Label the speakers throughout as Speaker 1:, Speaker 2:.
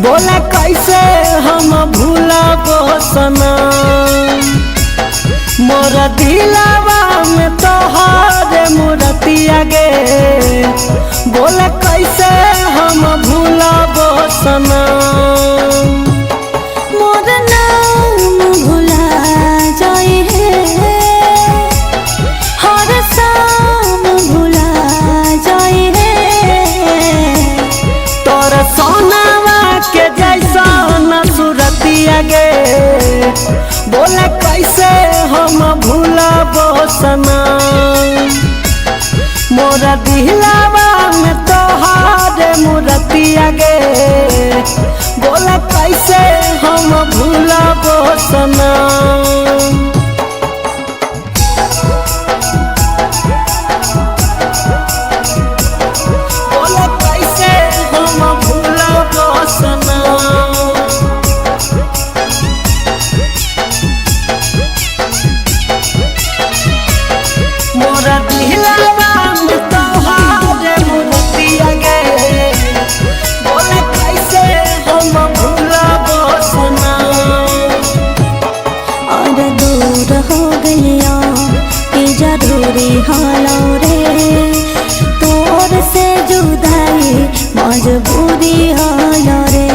Speaker 1: बोला कैसे हम भूलाबो सनम मोर दिलवा में तोहरे मूर्तिया गे। बोला कैसे हम भूलाबो सनम
Speaker 2: मोर नाम भुला जाए हर शाम भुला जाए
Speaker 1: तोर सोनावा के जैसा न सूरतिया गे। बोला कैसे हम भूलाबो सनम मोरा दिलवा में तोहरे मूर्तिया गे। बोला कैसे हम भूलाबो सनम बोला कैसे हम भूलाबो सनम मोरा दिलवा में तोहरे मूर्तिया गे। बोला कैसे हम भूलाबो सनम
Speaker 2: और दूर हो गया कि जरूरी हालो रे तोर से जुदाई मजबूरी हालो रे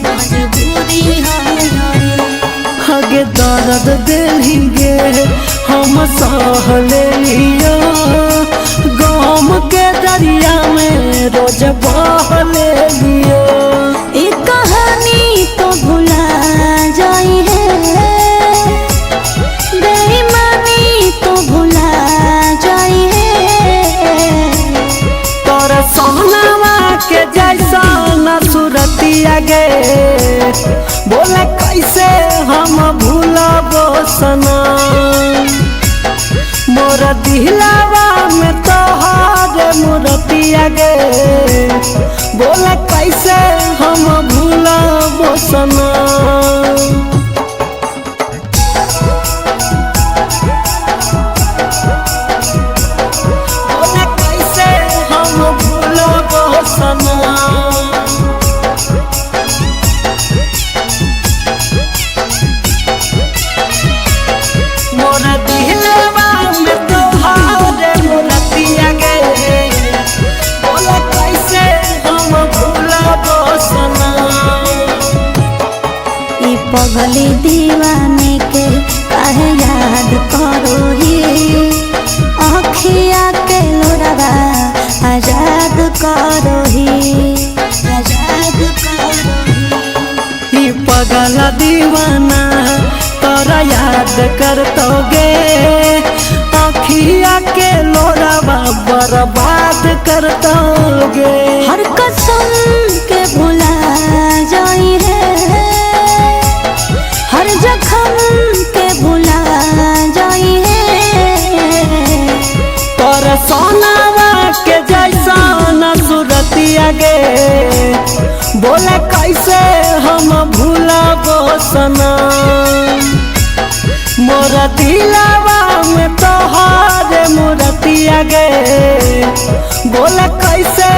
Speaker 2: मजबूरी हालो रे।
Speaker 1: हगे दर्द दिली गे हम सह लियो गम के दरिया में रोज बह लियो।
Speaker 2: ये कहानी तो भुला जाई है बेईमानी तो भुला जाई है
Speaker 1: तोर सोनावा के जैसा न सूरतिया गे। बोला कैसे हम भूलाबो सनम मोर दिलवा में तोहरे मूर्तिया गे। बोला कैसे हम भूलाबो सनम बोला कैसे हम भूलाबो सनम मोर दिलवा में तोहरे मूर्तिया गे। बोला कैसे हम भूलाबो सनम
Speaker 2: ई पगली दीवाने के काहे याद करो ही अखिया के लोरवा आजाद करो ही आजाद करो ही।
Speaker 1: ई पगला दीवाना तोरा याद करतोगे अखिया के लोरावा बर्बाद करतोगे।
Speaker 2: हर कसम के भुला जाई है हर जख्म के भुला जाई है
Speaker 1: तोर सोनावा के जैसा न सूरतिया गे। बोला कैसे हम भूलाबो सनम मोर दिलवा में तोहरे मूर्तिया गे। बोला कैसे